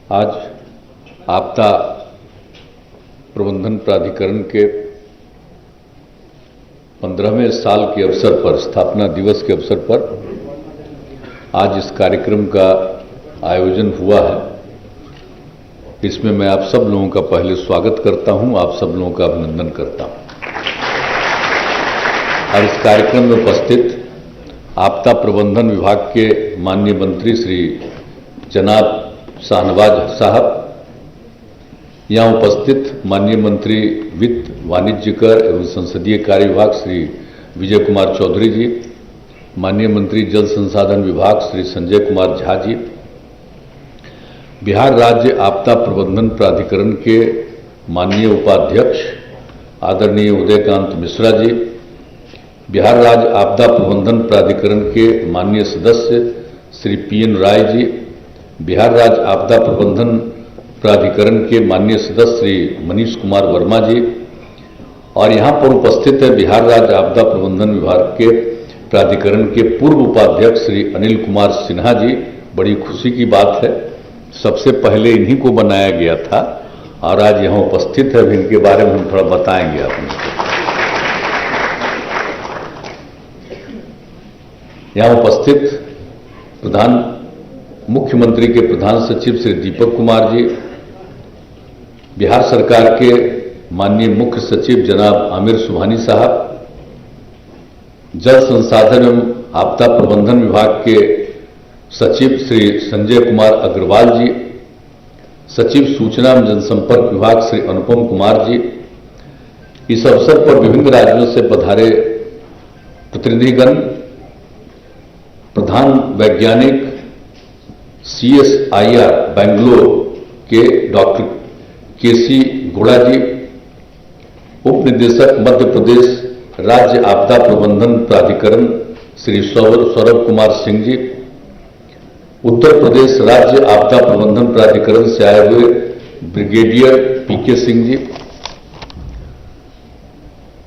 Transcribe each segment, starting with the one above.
आज आपदा प्रबंधन प्राधिकरण के 15वें साल के अवसर पर, स्थापना दिवस के अवसर पर आज इस कार्यक्रम का आयोजन हुआ है। इसमें मैं आप सब लोगों का पहले स्वागत करता हूं, आप सब लोगों का अभिनंदन करता हूं। और इस कार्यक्रम में उपस्थित आपदा प्रबंधन विभाग के माननीय मंत्री श्री जनाब शाहनवाज साहब, यहाँ उपस्थित माननीय मंत्री वित्त, वाणिज्य कर एवं संसदीय कार्य विभाग श्री विजय कुमार चौधरी जी, माननीय मंत्री जल संसाधन विभाग श्री संजय कुमार झा जी, बिहार राज्य आपदा प्रबंधन प्राधिकरण के माननीय उपाध्यक्ष आदरणीय उदयकांत मिश्रा जी, बिहार राज्य आपदा प्रबंधन प्राधिकरण के माननीय सदस्य श्री पीएन राय जी, बिहार राज्य आपदा प्रबंधन प्राधिकरण के माननीय सदस्य श्री मनीष कुमार वर्मा जी, और यहाँ पर उपस्थित है बिहार राज्य आपदा प्रबंधन विभाग के प्राधिकरण के पूर्व उपाध्यक्ष श्री अनिल कुमार सिन्हा जी। बड़ी खुशी की बात है, सबसे पहले इन्हीं को बनाया गया था और आज यहाँ उपस्थित है। इनके बारे में हम थोड़ा बताएंगे आपको। यहाँ उपस्थित मुख्यमंत्री के प्रधान सचिव श्री दीपक कुमार जी, बिहार सरकार के माननीय मुख्य सचिव जनाब आमिर सुबहानी साहब, जल संसाधन एवं आपदा प्रबंधन विभाग के सचिव श्री संजय कुमार अग्रवाल जी, सचिव सूचना एवं जनसंपर्क विभाग श्री अनुपम कुमार जी, इस अवसर पर विभिन्न राज्यों से पधारे प्रतिनिधिगण, प्रधान वैज्ञानिक CSIR बेंगलोर के डॉक्टर केसी गुड़ा जी, उप निदेशक मध्य प्रदेश राज्य आपदा प्रबंधन प्राधिकरण श्री सौरभ कुमार सिंह जी, उत्तर प्रदेश राज्य आपदा प्रबंधन प्राधिकरण से आए हुए ब्रिगेडियर PK सिंह जी,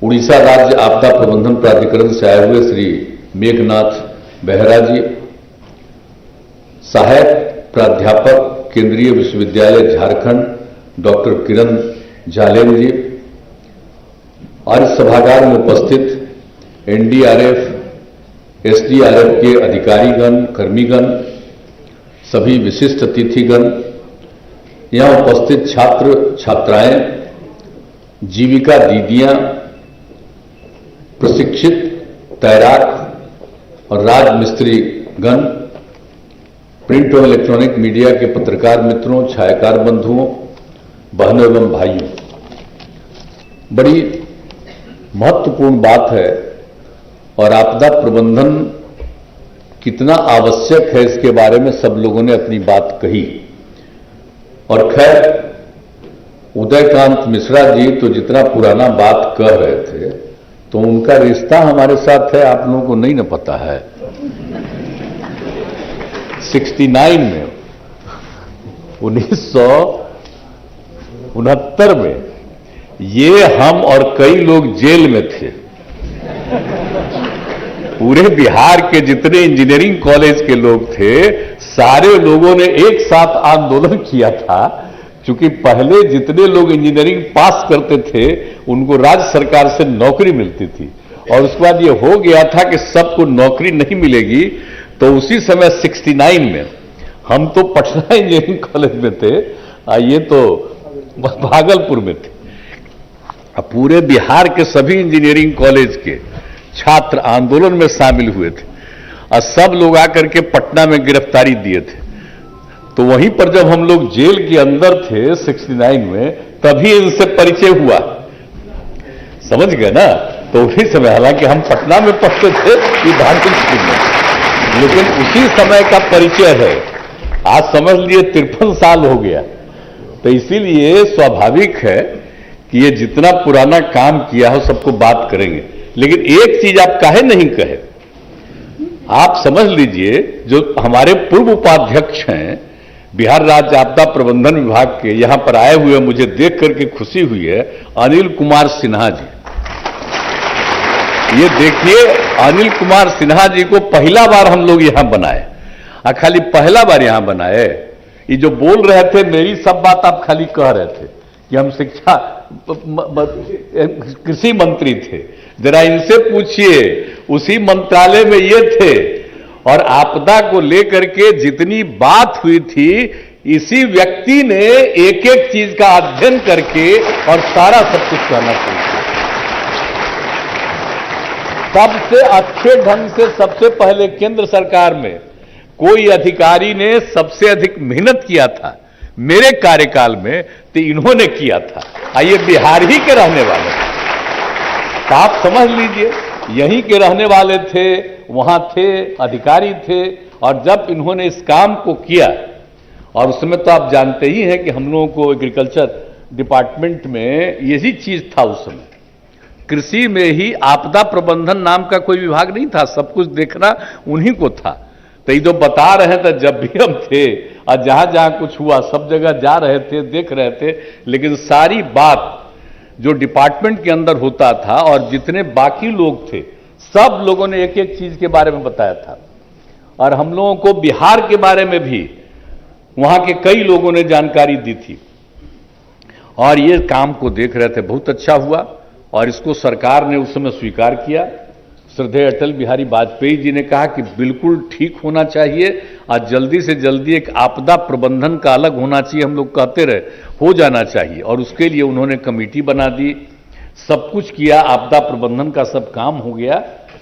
उड़ीसा राज्य आपदा प्रबंधन प्राधिकरण से आए हुए श्री मेघनाथ बेहरा जी, सहायक प्राध्यापक केंद्रीय विश्वविद्यालय झारखंड डॉक्टर किरण जालेम जी, और इस सभागार में उपस्थित NDRF, SDRF के अधिकारीगण, कर्मीगण, सभी विशिष्ट अतिथिगण, यहाँ उपस्थित छात्र छात्राएं, जीविका दीदियां, प्रशिक्षित तैराक और राजमिस्त्री गण, प्रिंट और इलेक्ट्रॉनिक मीडिया के पत्रकार मित्रों, छायाकार बंधुओं, बहनों एवं भाइयों, बड़ी महत्वपूर्ण बात है और आपदा प्रबंधन कितना आवश्यक है इसके बारे में सब लोगों ने अपनी बात कही। और खैर उदयकांत मिश्रा जी तो जितना पुराना बात कह रहे थे तो उनका रिश्ता हमारे साथ है, आप लोगों को नहीं न पता है। 69 में 1969 में ये हम और कई लोग जेल में थे। पूरे बिहार के जितने इंजीनियरिंग कॉलेज के लोग थे, सारे लोगों ने एक साथ आंदोलन किया था। क्योंकि पहले जितने लोग इंजीनियरिंग पास करते थे उनको राज्य सरकार से नौकरी मिलती थी, और उसके बाद ये हो गया था कि सबको नौकरी नहीं मिलेगी। तो उसी समय 69 में हम तो पटना इंजीनियरिंग कॉलेज में थे, ये तो भागलपुर में थे। पूरे बिहार के सभी इंजीनियरिंग कॉलेज के छात्र आंदोलन में शामिल हुए थे और सब लोग आकर के पटना में गिरफ्तारी दिए थे। तो वहीं पर जब हम लोग जेल के अंदर थे 69 में, तभी इनसे परिचय हुआ, समझ गए ना। तो उसी समय, हालांकि हम पटना में पढ़ते थे कि भागलपुर में, लेकिन उसी समय का परिचय है। आज समझ लिए 53 साल हो गया। तो इसीलिए स्वाभाविक है कि ये जितना पुराना काम किया हो सबको बात करेंगे। लेकिन एक चीज आप काहे नहीं कहे, आप समझ लीजिए, जो हमारे पूर्व उपाध्यक्ष हैं बिहार राज्य आपदा प्रबंधन विभाग के, यहां पर आए हुए मुझे देख करके खुशी हुई है, अनिल कुमार सिन्हा जी। ये देखिए, अनिल कुमार सिन्हा जी को पहला बार हम लोग यहां बनाए, खाली पहला बार यहां बनाए। ये जो बोल रहे थे मेरी सब बात आप खाली कह रहे थे कि हम शिक्षा कृषि मंत्री थे, जरा इनसे पूछिए उसी मंत्रालय में ये थे और आपदा को लेकर के जितनी बात हुई थी इसी व्यक्ति ने एक एक चीज का अध्ययन करके और सारा सब कुछ कहना शुरू किया। सबसे अच्छे ढंग से सबसे पहले केंद्र सरकार में कोई अधिकारी ने सबसे अधिक मेहनत किया था मेरे कार्यकाल में तो इन्होंने किया था। आइए बिहार ही के रहने वाले, तो आप समझ लीजिए यहीं के रहने वाले थे, वहां थे, अधिकारी थे, और जब इन्होंने इस काम को किया, और उसमें तो आप जानते ही हैं कि हम लोगों को एग्रीकल्चर डिपार्टमेंट में यही चीज था उस समय, कृषि में ही आपदा प्रबंधन नाम का कोई विभाग नहीं था, सब कुछ देखना उन्हीं को था। तो ये जो बता रहे थे जब भी हम थे और जहां जहां कुछ हुआ सब जगह जा रहे थे, देख रहे थे, लेकिन सारी बात जो डिपार्टमेंट के अंदर होता था और जितने बाकी लोग थे सब लोगों ने एक एक चीज के बारे में बताया था। और हम लोगों को बिहार के बारे में भी वहां के कई लोगों ने जानकारी दी थी और ये काम को देख रहे थे। बहुत अच्छा हुआ और इसको सरकार ने उस समय स्वीकार किया। श्रद्धेय अटल बिहारी वाजपेयी जी ने कहा कि बिल्कुल ठीक होना चाहिए और जल्दी से जल्दी एक आपदा प्रबंधन का अलग होना चाहिए, हम लोग कहते रहे, हो जाना चाहिए। और उसके लिए उन्होंने कमेटी बना दी, सब कुछ किया, आपदा प्रबंधन का सब काम हो गया।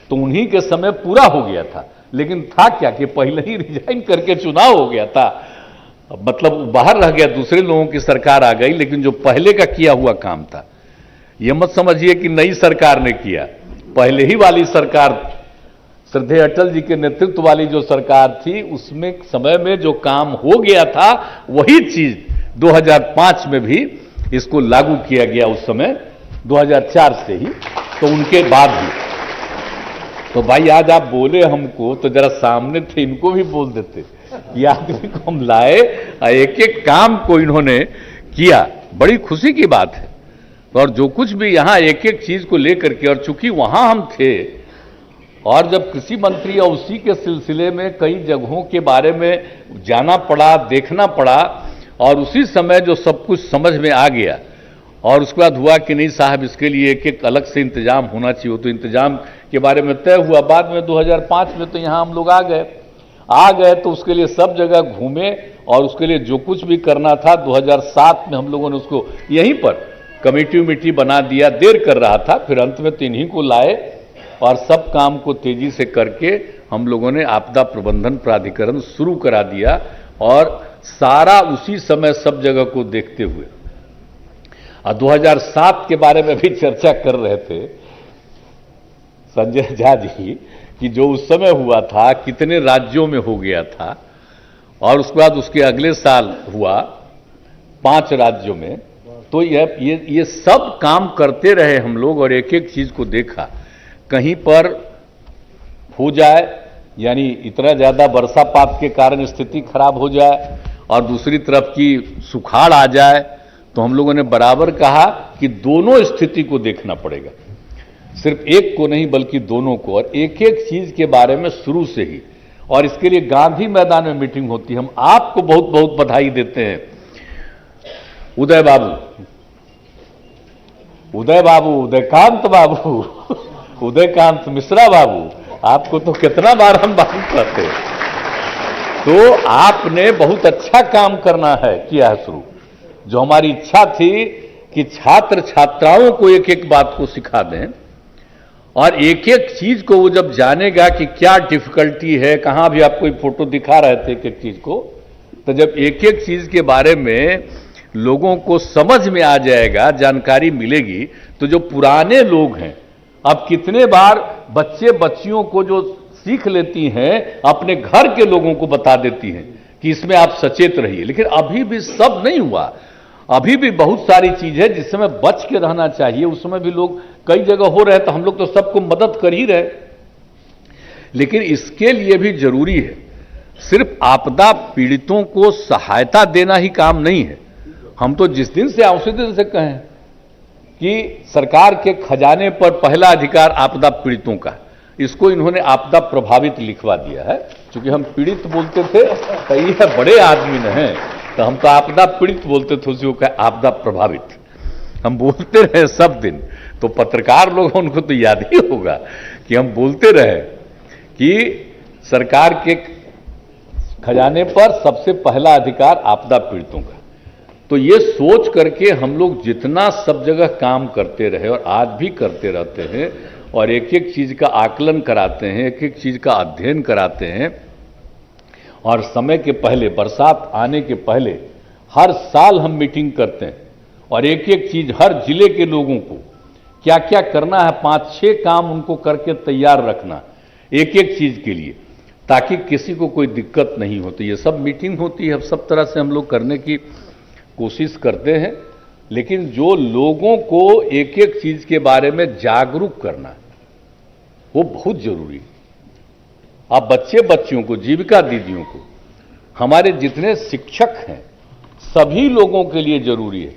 तो उन्हीं के समय पूरा हो गया था, लेकिन था क्या कि पहले ही रिजाइन करके चुनाव हो गया था, मतलब बाहर रह गया, दूसरे लोगों की सरकार आ गई। लेकिन जो पहले का किया हुआ काम था, यह मत समझिए कि नई सरकार ने किया, पहले ही वाली सरकार, श्रद्धेय अटल जी के नेतृत्व वाली जो सरकार थी, उसमें समय में जो काम हो गया था वही चीज 2005 में भी इसको लागू किया गया, उस समय 2004 से ही, तो उनके बाद भी। तो भाई आज आप बोले हमको तो जरा सामने थे इनको भी बोल देते कि आदमी को हम लाए, एक एक काम को इन्होंने किया, बड़ी खुशी की बात है। और जो कुछ भी यहां एक एक चीज को लेकर के, और चूंकि वहां हम थे और जब कृषि मंत्री और उसी के सिलसिले में कई जगहों के बारे में जाना पड़ा, देखना पड़ा, और उसी समय जो सब कुछ समझ में आ गया और उसके बाद हुआ कि नहीं साहब इसके लिए एक एक अलग से इंतजाम होना चाहिए। तो इंतजाम के बारे में तय हुआ। बाद में 2005 में तो यहां हम लोग आ गए तो उसके लिए सब जगह घूमे और उसके लिए जो कुछ भी करना था 2007 में हम लोगों ने उसको यहीं पर कमेटी बना दिया। देर कर रहा था, फिर अंत में तो इन्हीं को लाए और सब काम को तेजी से करके हम लोगों ने आपदा प्रबंधन प्राधिकरण शुरू करा दिया। और सारा उसी समय सब जगह को देखते हुए, और 2007 के बारे में भी चर्चा कर रहे थे संजय झा जी कि जो उस समय हुआ था कितने राज्यों में हो गया था, और उसके बाद उसके अगले साल हुआ 5 राज्यों में। तो ये सब काम करते रहे हम लोग और एक एक चीज को देखा। कहीं पर हो जाए यानी इतना ज्यादा वर्षापात के कारण स्थिति खराब हो जाए और दूसरी तरफ की सुखाड़ आ जाए, तो हम लोगों ने बराबर कहा कि दोनों स्थिति को देखना पड़ेगा, सिर्फ एक को नहीं बल्कि दोनों को, और एक एक चीज के बारे में शुरू से ही। और इसके लिए गांधी मैदान में मीटिंग होती है। हम आपको बहुत बहुत बधाई देते हैं उदय बाबू, उदयकांत बाबू, उदयकांत मिश्रा बाबू, आपको तो कितना बार हम बात करते हैं। तो आपने बहुत अच्छा काम करना है किया है शुरू। जो हमारी इच्छा थी कि छात्र छात्राओं को एक एक बात को सिखा दें और एक एक चीज को वो जब जानेगा कि क्या डिफिकल्टी है, कहां भी आपको फोटो दिखा रहे थे एक एक चीज को, तो जब एक एक चीज के बारे में लोगों को समझ में आ जाएगा, जानकारी मिलेगी, तो जो पुराने लोग हैं, अब कितने बार बच्चे बच्चियों को जो सीख लेती हैं अपने घर के लोगों को बता देती हैं कि इसमें आप सचेत रहिए। लेकिन अभी भी सब नहीं हुआ, अभी भी बहुत सारी चीज है जिसमें बच के रहना चाहिए। उस समय भी लोग कई जगह हो रहे, तो हम लोग तो सबको मदद कर ही रहे। लेकिन इसके लिए भी जरूरी है, सिर्फ आपदा पीड़ितों को सहायता देना ही काम नहीं है। हम तो जिस दिन से उसी दिन से कहें कि सरकार के खजाने पर पहला अधिकार आपदा पीड़ितों का, इसको इन्होंने आपदा प्रभावित लिखवा दिया है। क्योंकि हम पीड़ित बोलते थे तो ये बड़े आदमी न हैं, तो हम तो आपदा पीड़ित बोलते थे, उसी को कहा आपदा प्रभावित। हम बोलते रहे सब दिन, तो पत्रकार लोग उनको तो याद ही होगा कि हम बोलते रहे कि सरकार के खजाने पर सबसे पहला अधिकार आपदा पीड़ितों का। तो ये सोच करके हम लोग जितना सब जगह काम करते रहे और आज भी करते रहते हैं, और एक एक चीज का आकलन कराते हैं, एक एक चीज का अध्ययन कराते हैं, और समय के पहले, बरसात आने के पहले हर साल हम मीटिंग करते हैं, और एक एक चीज हर जिले के लोगों को क्या क्या करना है, 5-6 काम उनको करके तैयार रखना एक एक चीज के लिए, ताकि किसी को कोई दिक्कत नहीं हो। तो ये सब मीटिंग होती है, सब तरह से हम लोग करने की कोशिश करते हैं। लेकिन जो लोगों को एक एक चीज के बारे में जागरूक करना वो बहुत जरूरी है। आप बच्चे बच्चियों को, जीविका दीदियों को, हमारे जितने शिक्षक हैं, सभी लोगों के लिए जरूरी है।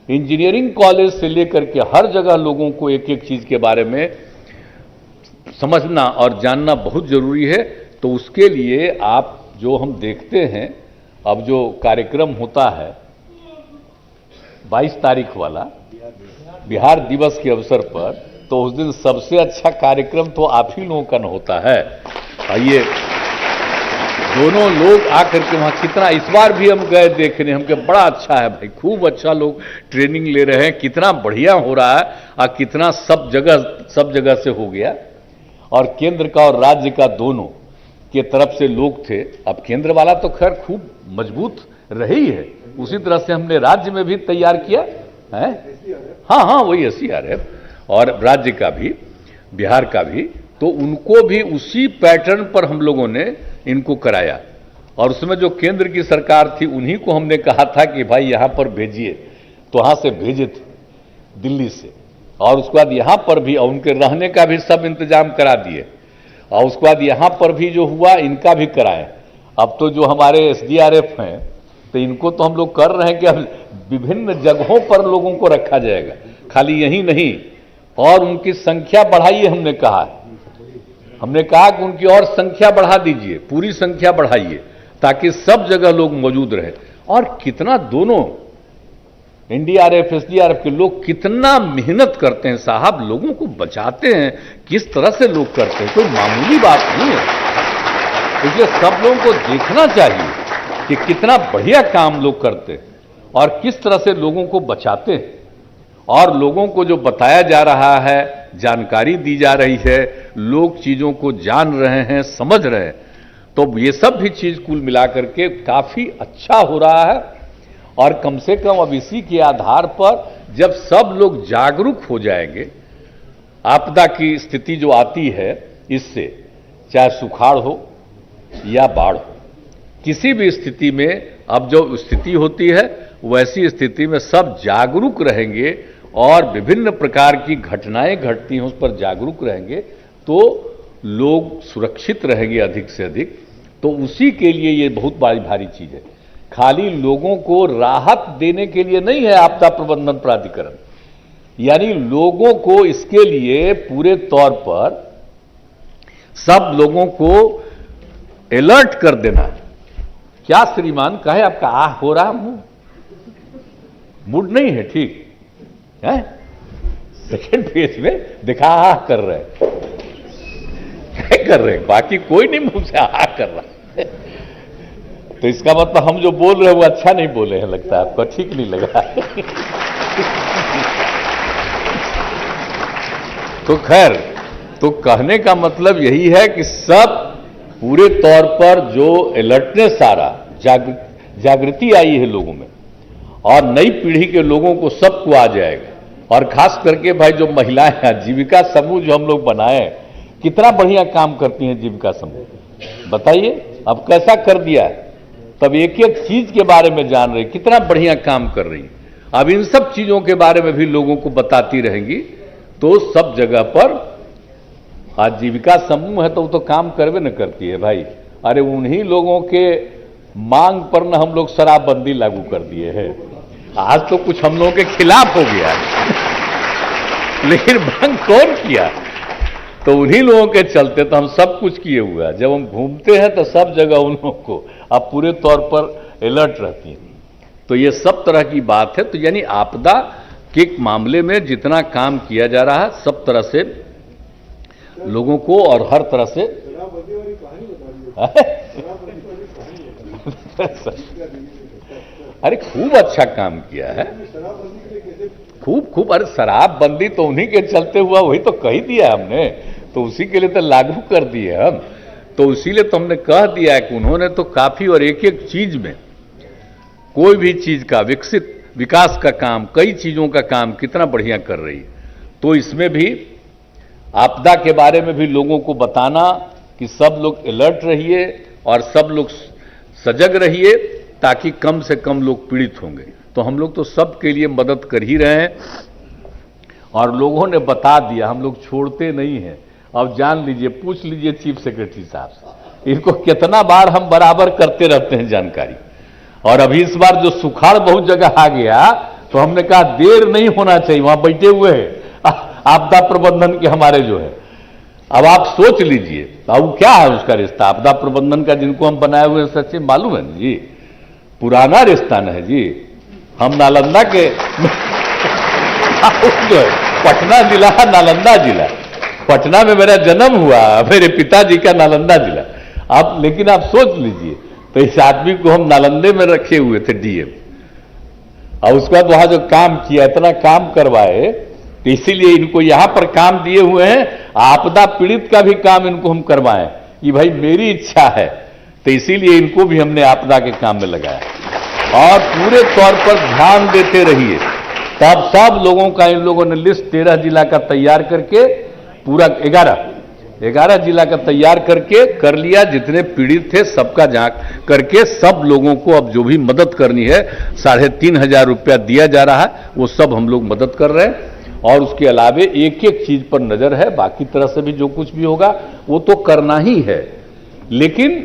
इंजीनियरिंग कॉलेज से लेकर के हर जगह लोगों को एक एक चीज के बारे में समझना और जानना बहुत जरूरी है। तो उसके लिए आप जो हम देखते हैं, अब जो कार्यक्रम होता है 22 तारीख वाला बिहार दिवस के अवसर पर, तो उस दिन सबसे अच्छा कार्यक्रम तो आप ही लोगों का होता है। आइए दोनों लोग आकर के वहां, कितना इस बार भी हम गए देखने, हमके बड़ा अच्छा है भाई, खूब अच्छा लोग ट्रेनिंग ले रहे हैं, कितना बढ़िया हो रहा है, और कितना सब जगह से हो गया। और केंद्र का और राज्य का दोनों के तरफ से लोग थे। अब केंद्र वाला तो खैर खूब मजबूत रही है, उसी तरह से हमने राज्य में भी तैयार किया है। हाँ, वही SCRF, और राज्य का भी, बिहार का भी, तो उनको भी उसी पैटर्न पर हम लोगों ने इनको कराया। और उसमें जो केंद्र की सरकार थी, उन्हीं को हमने कहा था कि भाई यहां पर भेजिए, तो वहां से भेजे थे दिल्ली से, और उसके बाद यहां पर भी, और उनके रहने का भी सब इंतजाम करा दिए, और उसके बाद यहां पर भी जो हुआ इनका भी कराए। अब तो जो हमारे SDRF हैं, तो इनको तो हम लोग कर रहे हैं कि अब विभिन्न जगहों पर लोगों को रखा जाएगा, खाली यही नहीं, और उनकी संख्या बढ़ाइए। हमने कहा कि उनकी और संख्या बढ़ा दीजिए, पूरी संख्या बढ़ाइए, ताकि सब जगह लोग मौजूद रहे। और कितना दोनों NDRF SDRF के लोग कितना मेहनत करते हैं साहब, लोगों को बचाते हैं, किस तरह से लोग करते हैं, कोई मामूली बात नहीं है। इसलिए सब लोगों को देखना चाहिए कि कितना बढ़िया काम लोग करते हैं और किस तरह से लोगों को बचाते हैं, और लोगों को जो बताया जा रहा है, जानकारी दी जा रही है, लोग चीजों को जान रहे हैं, समझ रहे हैं। तो ये सब भी चीज कुल मिलाकर के काफी अच्छा हो रहा है। और कम से कम अब इसी के आधार पर जब सब लोग जागरूक हो जाएंगे, आपदा की स्थिति जो आती है इससे, चाहे सुखाड़ हो या बाढ़ हो, किसी भी स्थिति में अब जो स्थिति होती है, वैसी स्थिति में सब जागरूक रहेंगे और विभिन्न प्रकार की घटनाएं घटती हैं उस पर जागरूक रहेंगे, तो लोग सुरक्षित रहेंगे अधिक से अधिक। तो उसी के लिए ये बहुत बड़ी भारी चीज है। खाली लोगों को राहत देने के लिए नहीं है आपदा प्रबंधन प्राधिकरण, यानी लोगों को इसके लिए पूरे तौर पर सब लोगों को अलर्ट कर देना है। क्या श्रीमान कहे, आपका आह हो रहा मूड नहीं है, ठीक है? सेकेंड पेज में दिखा आह कर रहे हैं, क्या कर रहे हैं, बाकी कोई नहीं मुंह से आह कर रहा है। तो इसका मतलब हम जो बोल रहे हैं वो अच्छा नहीं बोले हैं, लगता है आपको ठीक नहीं लगा। तो खैर, तो कहने का मतलब यही है कि सब पूरे तौर पर जो अलर्टनेस आ रहा, जागृति आई है लोगों में, और नई पीढ़ी के लोगों को सबको आ जाएगा। और खास करके भाई जो महिलाएं हैं, जीविका समूह जो हम लोग बनाए, कितना बढ़िया काम करती हैं जीविका समूह, बताइए अब कैसा कर दिया है। तब एक एक चीज के बारे में जान रही, कितना बढ़िया काम कर रही। अब इन सब चीजों के बारे में भी लोगों को बताती रहेंगी, तो सब जगह पर आज जीविका समूह है तो वो तो काम करवे न करती है भाई। अरे उन्हीं लोगों के मांग पर न हम लोग शराबबंदी लागू कर दिए हैं। आज तो कुछ हम लोगों के खिलाफ हो गया लेकिन मांग कौन किया? तो उन्हीं लोगों के चलते तो हम सब कुछ किए हुए हैं। जब हम घूमते हैं तो सब जगह उन लोगों को अब पूरे तौर पर अलर्ट रहती है। तो ये सब तरह की बात है। तो यानी आपदा के मामले में जितना काम किया जा रहा है सब तरह से लोगों को और हर तरह से अरे खूब अच्छा काम किया है, खूब। अरे शराबबंदी तो उन्हीं के चलते हुआ, वही तो कह दिया हमने, तो उसी के लिए तो लागू कर दिए हम। तो इसीलिए तो हमने कह दिया है कि उन्होंने तो काफी, और एक एक चीज में कोई भी चीज का विकास का काम, कई चीजों का काम कितना बढ़िया कर रही है। तो इसमें भी आपदा के बारे में भी लोगों को बताना कि सब लोग अलर्ट रहिए और सब लोग सजग रहिए ताकि कम से कम लोग पीड़ित होंगे। तो हम लोग तो सबके लिए मदद कर ही रहे हैं और लोगों ने बता दिया, हम लोग छोड़ते नहीं हैं। अब जान लीजिए, पूछ लीजिए चीफ सेक्रेटरी साहब से, इनको कितना बार हम बराबर करते रहते हैं जानकारी। और अभी इस बार जो सुखाड़ बहुत जगह आ गया तो हमने कहा देर नहीं होना चाहिए, वहां बैठे हुए हैं आपदा प्रबंधन के हमारे जो है। अब आप सोच लीजिए अब क्या है उसका रिश्ता आपदा प्रबंधन का, जिनको हम बनाए हुए सच्चे मालूम है जी, पुराना रिश्ता न है जी। हम नालंदा के जो है पटना जिला, नालंदा जिला, पटना में मेरा जन्म हुआ, मेरे पिताजी का नालंदा जिला। आप लेकिन आप सोच लीजिए, तो इस आदमी को हम नालंदे में रखे हुए थे डीएम, और उसके बाद वहां जो काम किया, इतना काम करवाए, तो इसीलिए इनको यहां पर काम दिए हुए हैं। आपदा पीड़ित का भी काम इनको हम करवाएं कि भाई मेरी इच्छा है, तो इसीलिए इनको भी हमने आपदा के काम में लगाया। और पूरे तौर पर ध्यान देते रहिए। तब सब लोगों का इन लोगों ने लिस्ट 13 जिला का तैयार करके, पूरा 11 जिला का तैयार करके कर लिया। जितने पीड़ित थे सबका जांच करके सब लोगों को अब जो भी मदद करनी है, 3,500 रुपया दिया जा रहा है, वो सब हम लोग मदद कर रहे हैं। और उसके अलावे एक एक चीज पर नजर है, बाकी तरह से भी जो कुछ भी होगा वो तो करना ही है। लेकिन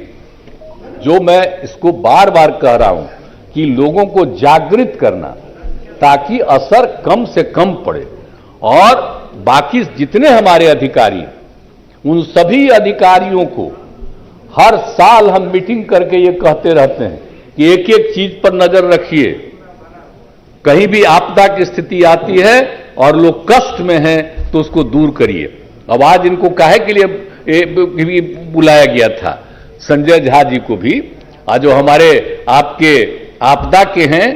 जो मैं इसको बार बार कह रहा हूं कि लोगों को जागृत करना ताकि असर कम से कम पड़े। और बाकी जितने हमारे अधिकारी, उन सभी अधिकारियों को हर साल हम मीटिंग करके ये कहते रहते हैं कि एक एक चीज पर नजर रखिए। कहीं भी आपदा की स्थिति आती है और लोग कष्ट में हैं तो उसको दूर करिए। अब आज इनको काहे के लिए बुलाया गया था, संजय झा जी को भी, आज जो हमारे आपके आपदा के हैं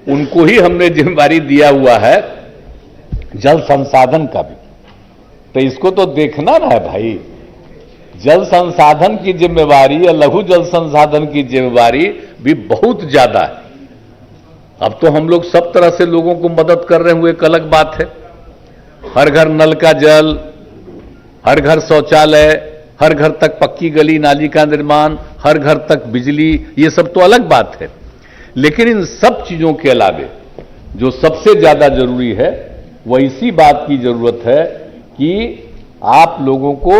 उनको ही हमने जिम्मेदारी दिया हुआ है जल संसाधन का भी। तो इसको तो देखना ना है भाई, जल संसाधन की जिम्मेवारी या लघु जल संसाधन की जिम्मेवारी भी बहुत ज्यादा है। अब तो हम लोग सब तरह से लोगों को मदद कर रहे हैं, एक अलग बात है। हर घर नल का जल, हर घर शौचालय, हर घर तक पक्की गली नाली का निर्माण, हर घर तक बिजली, ये सब तो अलग बात है। लेकिन इन सब चीजों के अलावे जो सबसे ज्यादा जरूरी है वह इसी बात की जरूरत है कि आप लोगों को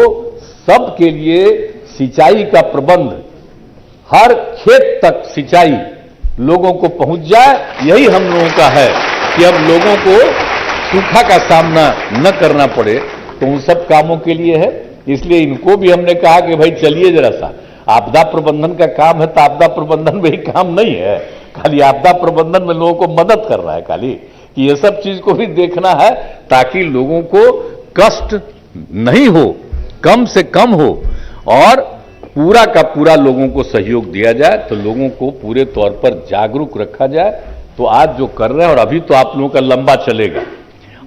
सबके लिए सिंचाई का प्रबंध, हर खेत तक सिंचाई लोगों को पहुंच जाए। यही हम लोगों का है कि अब लोगों को सूखा का सामना न करना पड़े। तो उन सब कामों के लिए है। इसलिए इनको भी हमने कहा कि भाई चलिए जरा सा, आपदा प्रबंधन का काम है तो आपदा प्रबंधन में ही काम नहीं है, खाली आपदा प्रबंधन में लोगों को मदद कर रहा है खाली, कि ये सब चीज को भी देखना है ताकि लोगों को कष्ट नहीं हो, कम से कम हो, और पूरा का पूरा लोगों को सहयोग दिया जाए। तो लोगों को पूरे तौर पर जागरूक रखा जाए। तो आज जो कर रहे हैं, और अभी तो आप लोगों का लंबा चलेगा,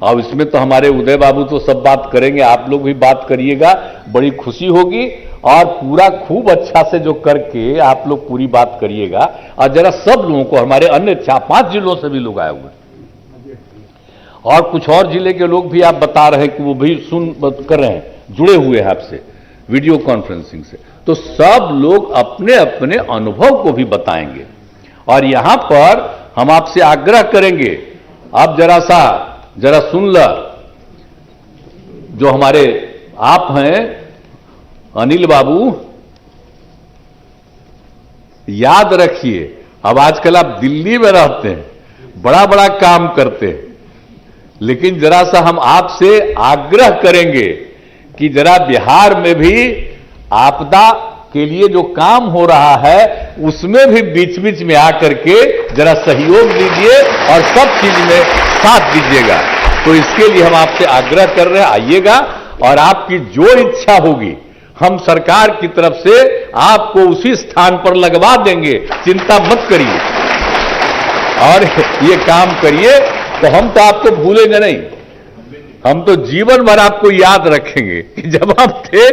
और इसमें तो हमारे उदय बाबू तो सब बात करेंगे, आप लोग भी बात करिएगा, बड़ी खुशी होगी। और पूरा खूब अच्छा से जो करके आप लोग पूरी बात करिएगा। और जरा सब लोगों को, हमारे अन्य 4-5 जिलों से भी लोग आए हुए, और कुछ और जिले के लोग भी आप बता रहे हैं कि वो भी सुन कर रहे हैं, जुड़े हुए हैं आपसे वीडियो कॉन्फ्रेंसिंग से। तो सब लोग अपने अपने अनुभव को भी बताएंगे। और यहां पर हम आपसे आग्रह करेंगे, आप जरा सुन ला, जो हमारे आप हैं अनिल बाबू, याद रखिए, अब आजकल आप दिल्ली में रहते हैं, बड़ा बड़ा काम करते हैं, लेकिन जरा सा हम आपसे आग्रह करेंगे कि जरा बिहार में भी आपदा के लिए जो काम हो रहा है उसमें भी बीच बीच में आकर के जरा सहयोग दीजिए और सब चीज में साथ दीजिएगा। तो इसके लिए हम आपसे आग्रह कर रहे हैं, आइएगा और आपकी जो इच्छा होगी हम सरकार की तरफ से आपको उसी स्थान पर लगवा देंगे, चिंता मत करिए और ये काम करिए। तो हम तो आपको भूलेंगे नहीं, हम तो जीवन भर आपको याद रखेंगे कि जब आप थे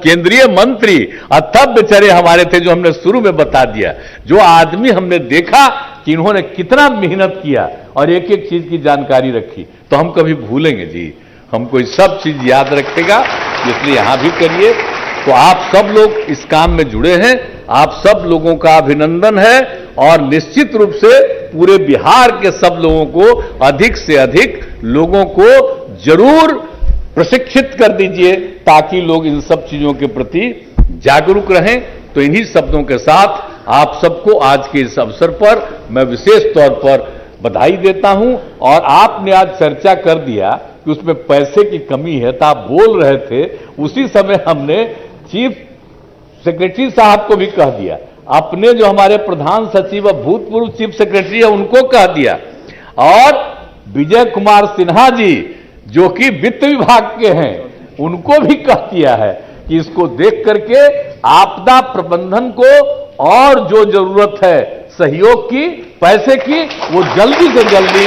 केंद्रीय मंत्री और तब बेचारे हमारे थे, जो हमने शुरू में बता दिया, जो आदमी हमने देखा कि इन्होंने कितना मेहनत किया और एक एक चीज की जानकारी रखी, तो हम कभी भूलेंगे जी, हमको सब चीज याद रखेगा। इसलिए यहां भी करिए। तो आप सब लोग इस काम में जुड़े हैं, आप सब लोगों का अभिनंदन है और निश्चित रूप से पूरे बिहार के सब लोगों को अधिक से अधिक लोगों को जरूर प्रशिक्षित कर दीजिए ताकि लोग इन सब चीजों के प्रति जागरूक रहें। तो इन्हीं शब्दों के साथ आप सबको आज के इस अवसर पर मैं विशेष तौर पर बधाई देता हूं। और आपने आज चर्चा कर दिया कि उसमें पैसे की कमी है, तो आप बोल रहे थे, उसी समय हमने चीफ सेक्रेटरी साहब को भी कह दिया, अपने जो हमारे प्रधान सचिव और भूतपूर्व चीफ सेक्रेटरी है उनको कह दिया, और विजय कुमार सिन्हा जी जो कि वित्त विभाग के हैं उनको भी कह दिया है कि इसको देख करके आपदा प्रबंधन को और जो जरूरत है सहयोग की, पैसे की, वो जल्दी से जल्दी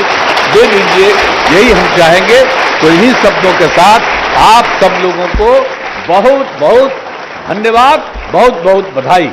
दे दीजिए, यही हम चाहेंगे। तो इन्हीं शब्दों के साथ आप सब लोगों को बहुत बहुत धन्यवाद, बहुत बहुत बधाई।